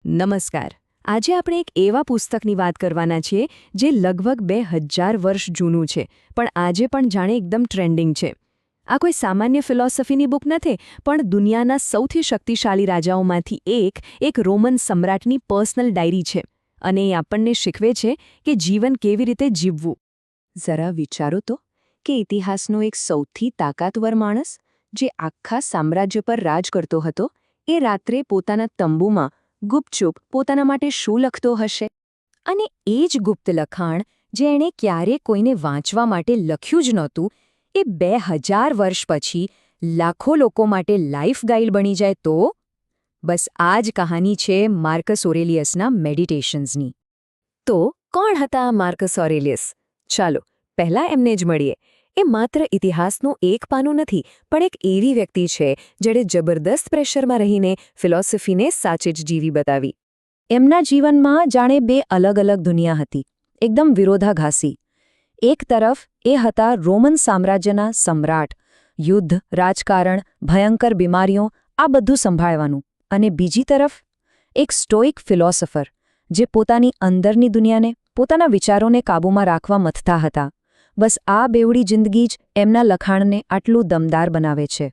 નમસ્કાર. આજે આપણે એક એવા પુસ્તકની વાત કરવાના છીએ જે લગભગ 2000 વર્ષ જૂનું છે, પણ આજે પણ જાણે એકદમ ટ્રેન્ડિંગ છે. આ કોઈ સામાન્ય ફિલોસોફીની બુક નથી, પણ દુનિયાના સૌથી શક્તિશાળી રાજાઓમાંથી એક રોમન સમ્રાટની પર્સનલ ડાયરી છે. અને એ આપણને શીખવે છે કે જીવન કેવી રીતે જીવવું. જરા વિચારો તો કે ઇતિહાસનો એક સૌથી તાકાતવર માણસ, જે આખા સામ્રાજ્ય પર રાજ કરતો હતો, એ રાત્રે પોતાના તંબુમાં ગુપચુપ પોતાના માટે શું લખતો હશે? અને એ જ ગુપ્ત લખાણ જે એણે ક્યારેય કોઈને વાંચવા માટે લખ્યું જ નહોતું, એ 2000 વર્ષ પછી લાખો લોકો માટે લાઈફ ગાઈડ બની જાય તો? બસ આ જ કહાની છે માર્કસ ઓરેલિયસના મેડિટેશન્સની. તો કોણ હતા માર્કસ ઓરેલિયસ? ચાલો પહેલાં એમને જ મળીએ. એ માત્ર ઇતિહાસનું એક પાનું નથી, પણ એક એવી વ્યક્તિ છે જેણે જબરદસ્ત પ્રેશરમાં રહીને ફિલોસોફીને સાચે જ જીવી બતાવી. એમના જીવનમાં જાણે બે અલગ અલગ દુનિયા હતી, એકદમ વિરોધાભાસી. એક તરફ એ હતા રોમન સામ્રાજ્યના સમ્રાટ, યુદ્ધ, રાજકારણ, ભયંકર બીમારીઓ, આ બધું સંભાળવાનું. અને બીજી તરફ એક સ્ટોઇક ફિલોસોફર, જે પોતાની અંદરની દુનિયાને, પોતાના વિચારોને કાબૂમાં રાખવા મથતા હતા. બસ આ બેવડી જિંદગી જ એમના લખાણને આટલું દમદાર બનાવે છે.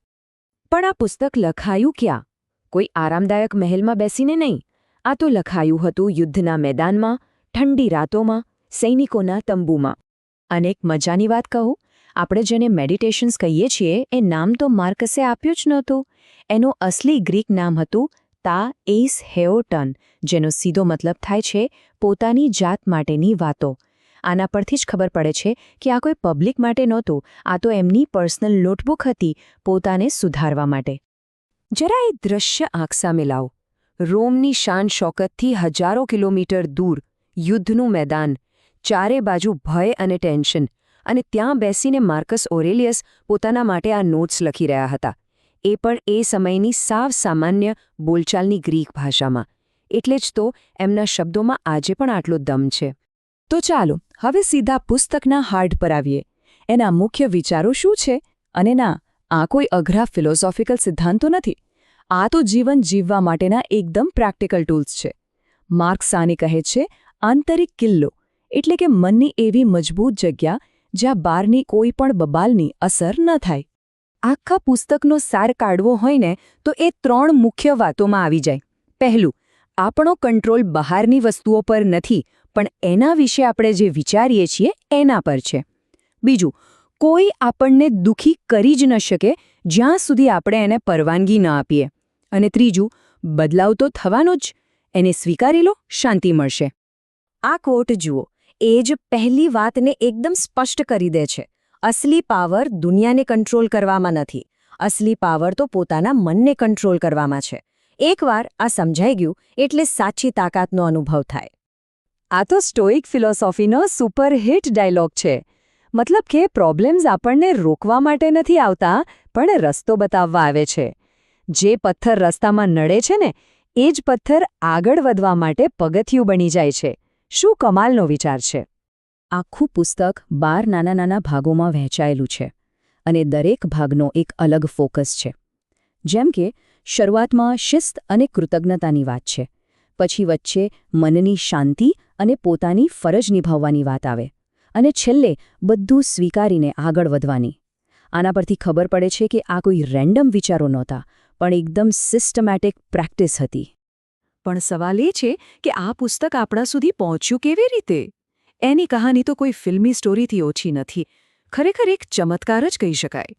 પણ આ પુસ્તક લખાયું ક્યાં? કોઈ આરામદાયક મહેલમાં બેસીને નહીં. આ તો લખાયું હતું યુદ્ધના મેદાનમાં, ઠંડી રાતોમાં, સૈનિકોના તંબુમાં. અને એક મજાની વાત કહું, આપણે જેને મેડિટેશન્સ કહીએ છીએ એ નામ તો માર્કસે આપ્યું જ નહોતું. એનું અસલી ગ્રીક નામ હતું તા એઇસ હેઓટન, જેનો સીધો મતલબ થાય છે પોતાની જાત માટેની વાતો. આના પરથી જ ખબર પડે છે કે આ કોઈ પબ્લિક માટે નહોતું, આ તો એમની પર્સનલ નોટબુક હતી, પોતાને સુધારવા માટે. જરા એ દ્રશ્ય આંખ સામે લાવો. રોમની શાન શોકતથી હજારો કિલોમીટર દૂર, યુદ્ધનું મેદાન, ચારે બાજુ ભય અને ટેન્શન, અને ત્યાં બેસીને માર્કસ ઓરેલિયસ પોતાના માટે આ નોટ્સ લખી રહ્યા હતા. એ પણ એ સમયની સાવ સામાન્ય બોલચાલની ગ્રીક ભાષામાં. એટલે જ તો એમના શબ્દોમાં આજે પણ આટલો દમ છે. તો ચાલો હવે સીધા પુસ્તકના હાર્ડ પર આવીએ. એના મુખ્ય વિચારો શું છે? અને ના, આ કોઈ અઘરા ફિલોસોફિકલ સિદ્ધાંતો નથી. આ તો જીવન જીવવા માટેના એકદમ પ્રેક્ટિકલ ટૂલ્સ છે. માર્ક્સ આને કહે છે આંતરિક કિલ્લો, એટલે કે મનની એવી મજબૂત જગ્યા જ્યાં બહારની કોઈ પણ બબાલની અસર ન થાય. આખા પુસ્તકનો સાર કાઢવો હોય ને તો એ 3 મુખ્ય વાતોમાં આવી જાય. પહેલું, આપણો કંટ્રોલ બહારની વસ્તુઓ પર નથી, પણ એના વિશે આપણે જે વિચારીએ છીએ એના પર છે. બીજું, કોઈ આપણને દુઃખી કરી જ ન શકે જ્યાં સુધી આપણે એને પરવાનગી ન આપીએ. અને ત્રીજું, બદલાવ તો થવાનો જ, એને સ્વીકારી લો, શાંતિ મળશે. આ કોટ જુઓ, એ જ પહેલી વાતને એકદમ સ્પષ્ટ કરી દે છે. અસલી પાવર દુનિયાને કંટ્રોલ કરવામાં નથી, અસલી પાવર તો પોતાના મનને કંટ્રોલ કરવામાં છે. એકવાર આ સમજાઈ ગયું એટલે સાચી તાકાતનો અનુભવ થાય. આ તો સ્ટોઇક ફિલોસોફીનો સુપરહિટ ડાયલોગ છે. મતલબ કે પ્રોબ્લેમ્સ આપણને રોકવા માટે નથી આવતા, પણ રસ્તો બતાવવા આવે છે. જે પથ્થર રસ્તામાં નડે છે ને, એ જ પથ્થર આગળ વધવા માટે પગથિયું બની જાય છે. શું કમાલનો વિચાર છે! આખું પુસ્તક 12 નાના નાના ભાગોમાં વહેંચાયેલું છે, અને દરેક ભાગનો એક અલગ ફોકસ છે. જેમ કે શરૂઆતમાં શિસ્ત અને કૃતજ્ઞતાની વાત છે, પછી વચ્ચે મનની શાંતિ અને પોતાની ફરજ નિભાવવાની વાત આવે, અને છેલ્લે બધું સ્વીકારીને આગળ વધવાની. આના પરથી ખબર પડે છે કે આ કોઈ રેન્ડમ વિચારો નહોતા, પણ એકદમ સિસ્ટમેટિક પ્રેક્ટિસ હતી. પણ સવાલ એ છે કે આ પુસ્તક આપણા સુધી પહોંચ્યું કેવી રીતે? એની કહાની તો કોઈ ફિલ્મી સ્ટોરીથી ઓછી નથી, ખરેખર એક ચમત્કાર જ કહી શકાય.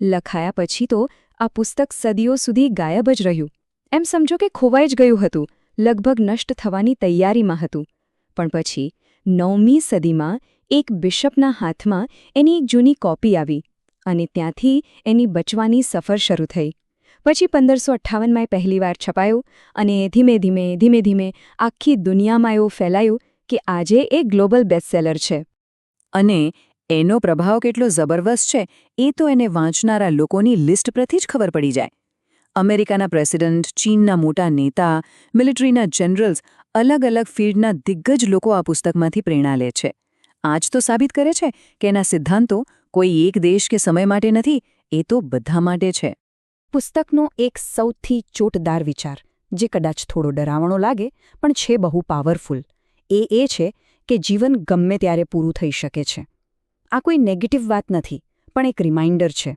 લખાયા પછી તો આ પુસ્તક સદીઓ સુધી ગાયબ જ રહ્યું. એમ સમજો કે ખોવાઈ જ ગયું હતું, લગભગ નષ્ટ થવાની તૈયારીમાં હતું. પણ પછી 9મી સદીમાં એક બિશપના હાથમાં એની એક જૂની કોપી આવી, અને ત્યાંથી એની બચવાની સફર શરૂ થઈ. પછી 1558માં પહેલીવાર છપાયું, અને ધીમે ધીમે આખી દુનિયામાં એવું ફેલાયું કે આજે એ ગ્લોબલ બેસ્ટસેલર છે. અને એનો પ્રભાવ કેટલો જબરદસ્ત છે એ તો એને વાંચનારા લોકોની લિસ્ટ પરથી જ ખબર પડી જાય. અમેરિકાના પ્રેસિડન્ટ, ચીનના મોટા નેતા, મિલિટરીના જનરલ્સ, અલગ અલગ ફિલ્ડના દિગ્ગજ લોકો આ પુસ્તકમાંથી પ્રેરણા લે છે. આ જ તો સાબિત કરે છે કે એના સિદ્ધાંતો કોઈ એક દેશ કે સમય માટે નથી, એ તો બધા માટે છે. પુસ્તકનો એક સૌથી ચોટદાર વિચાર, જે કદાચ થોડો ડરાવણો લાગે પણ છે બહુ પાવરફુલ. એ છે કે જીવન ગમે ત્યારે પૂરું થઈ શકે છે. આ કોઈ નેગેટિવ વાત નથી, પણ એક રિમાઇન્ડર છે.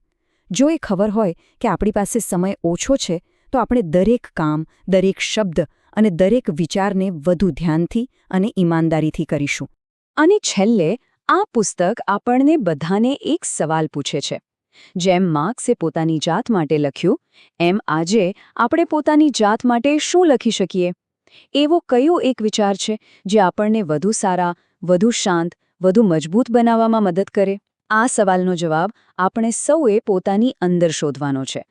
જો એ ખબર હોય કે આપણી પાસે સમય ઓછો છે, તો આપણે દરેક કામ, દરેક શબ્દ અને દરેક વિચારને વધુ ધ્યાનથી અને ઈમાનદારીથી કરીશું. અને છેલ્લે આ પુસ્તક આપણને બધાને એક સવાલ પૂછે છે. જેમ માર્ક્સે પોતાની જાત માટે લખ્યું, એમ આજે આપણે પોતાની જાત માટે શું લખી શકીએ? એવો કયો એક વિચાર છે જે આપણને વધુ સારા, વધુ શાંત, વધુ મજબૂત બનાવવામાં મદદ કરે? આ સવાલનો જવાબ આપણે સૌએ પોતાની અંદર શોધવાનો છે.